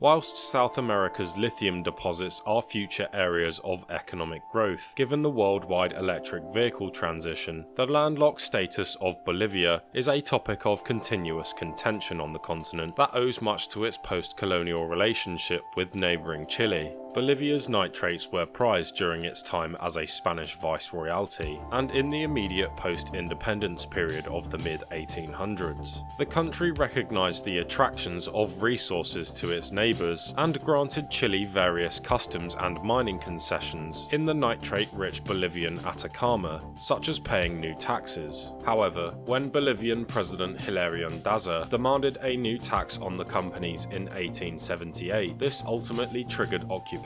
Whilst South America's lithium deposits are future areas of economic growth, given the worldwide electric vehicle transition, the landlocked status of Bolivia is a topic of continuous contention on the continent that owes much to its post-colonial relationship with neighbouring Chile. Bolivia's nitrates were prized during its time as a Spanish viceroyalty, and in the immediate post-independence period of the mid-1800s. The country recognised the attractions of resources to its neighbours, and granted Chile various customs and mining concessions in the nitrate-rich Bolivian Atacama, such as paying new taxes. However, when Bolivian President Hilarión Daza demanded a new tax on the companies in 1878, this ultimately triggered occupation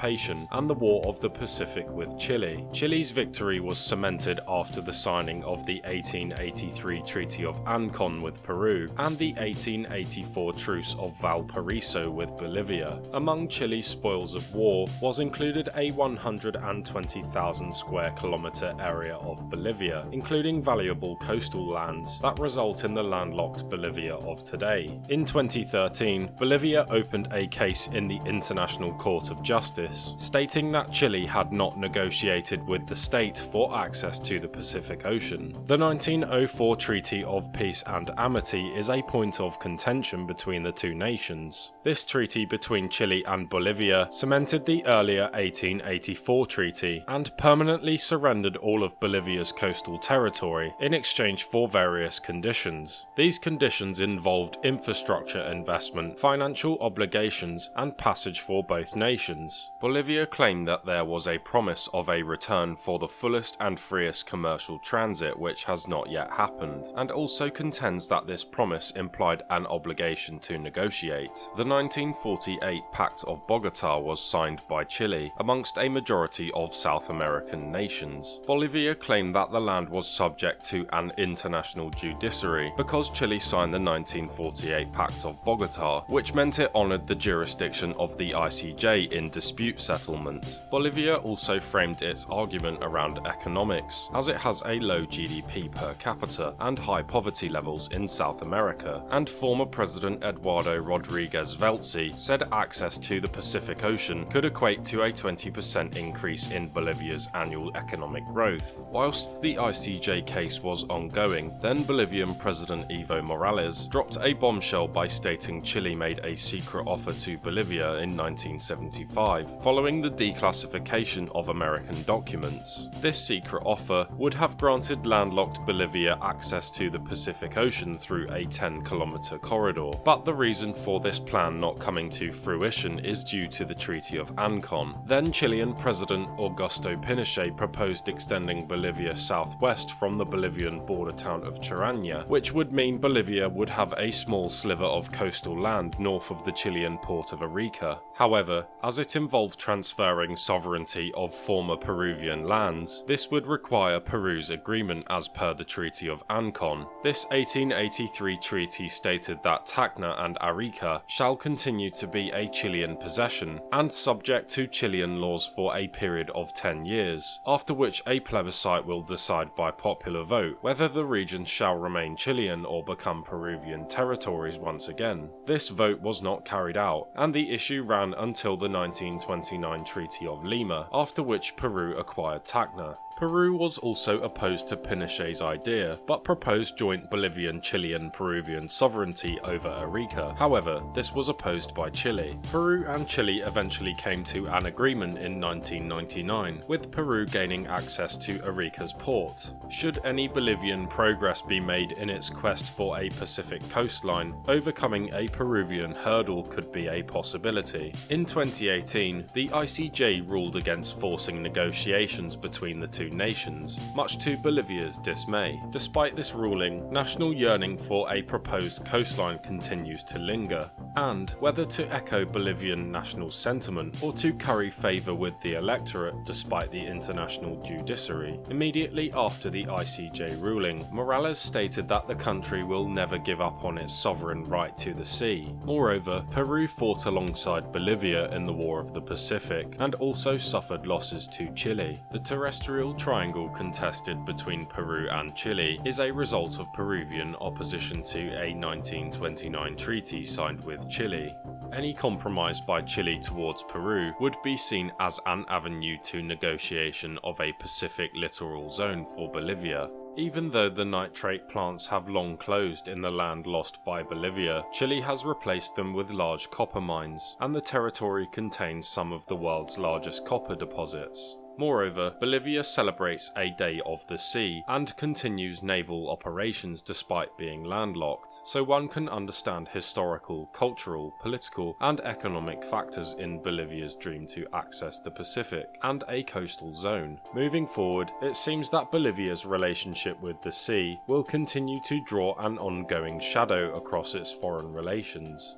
and the War of the Pacific with Chile. Chile's victory was cemented after the signing of the 1883 Treaty of Ancon with Peru and the 1884 Truce of Valparaiso with Bolivia. Among Chile's spoils of war was included a 120,000 square kilometre area of Bolivia, including valuable coastal lands that result in the landlocked Bolivia of today. In 2013, Bolivia opened a case in the International Court of Justice, stating that Chile had not negotiated with the state for access to the Pacific Ocean. The 1904 Treaty of Peace and Amity is a point of contention between the two nations. This treaty between Chile and Bolivia cemented the earlier 1884 treaty and permanently surrendered all of Bolivia's coastal territory in exchange for various conditions. These conditions involved infrastructure investment, financial obligations, and passage for both nations. Bolivia claimed that there was a promise of a return for the fullest and freest commercial transit, which has not yet happened, and also contends that this promise implied an obligation to negotiate. The 1948 Pact of Bogotá was signed by Chile, amongst a majority of South American nations. Bolivia claimed that the land was subject to an international judiciary because Chile signed the 1948 Pact of Bogotá, which meant it honoured the jurisdiction of the ICJ in dispute settlement. Bolivia also framed its argument around economics, as it has a low GDP per capita and high poverty levels in South America, and former President Eduardo Rodriguez Veltzé said access to the Pacific Ocean could equate to a 20% increase in Bolivia's annual economic growth. Whilst the ICJ case was ongoing, then Bolivian President Evo Morales dropped a bombshell by stating Chile made a secret offer to Bolivia in 1975, following the declassification of American documents. This secret offer would have granted landlocked Bolivia access to the Pacific Ocean through a 10-kilometre corridor, but the reason for this plan not coming to fruition is due to the Treaty of Ancon. Then Chilean President Augusto Pinochet proposed extending Bolivia southwest from the Bolivian border town of Charaña, which would mean Bolivia would have a small sliver of coastal land north of the Chilean port of Arica. However, as it involved transferring sovereignty of former Peruvian lands, this would require Peru's agreement as per the Treaty of Ancon. This 1883 treaty stated that Tacna and Arica shall continue to be a Chilean possession and subject to Chilean laws for a period of 10 years, after which a plebiscite will decide by popular vote whether the region shall remain Chilean or become Peruvian territories once again. This vote was not carried out, and the issue ran until the 1929 Treaty of Lima, after which Peru acquired Tacna. Peru was also opposed to Pinochet's idea, but proposed joint Bolivian-Chilean-Peruvian sovereignty over Arica. However, this was opposed by Chile. Peru and Chile eventually came to an agreement in 1999, with Peru gaining access to Arica's port. Should any Bolivian progress be made in its quest for a Pacific coastline, overcoming a Peruvian hurdle could be a possibility. In 2018, the ICJ ruled against forcing negotiations between the two nations, much to Bolivia's dismay. Despite this ruling, national yearning for a proposed coastline continues to linger, and whether to echo Bolivian national sentiment or to curry favour with the electorate despite the international judiciary. Immediately after the ICJ ruling, Morales stated that the country will never give up on its sovereign right to the sea. Moreover, Peru fought alongside Bolivia in the War of the Pacific and also suffered losses to Chile. The terrestrial triangle contested between Peru and Chile is a result of Peruvian opposition to a 1929 treaty signed with Chile. Any compromise by Chile towards Peru would be seen as an avenue to negotiation of a Pacific littoral zone for Bolivia. Even though the nitrate plants have long closed in the land lost by Bolivia, Chile has replaced them with large copper mines, and the territory contains some of the world's largest copper deposits. Moreover, Bolivia celebrates a Day of the Sea and continues naval operations despite being landlocked, so one can understand historical, cultural, political and economic factors in Bolivia's dream to access the Pacific and a coastal zone. Moving forward, it seems that Bolivia's relationship with the sea will continue to draw an ongoing shadow across its foreign relations.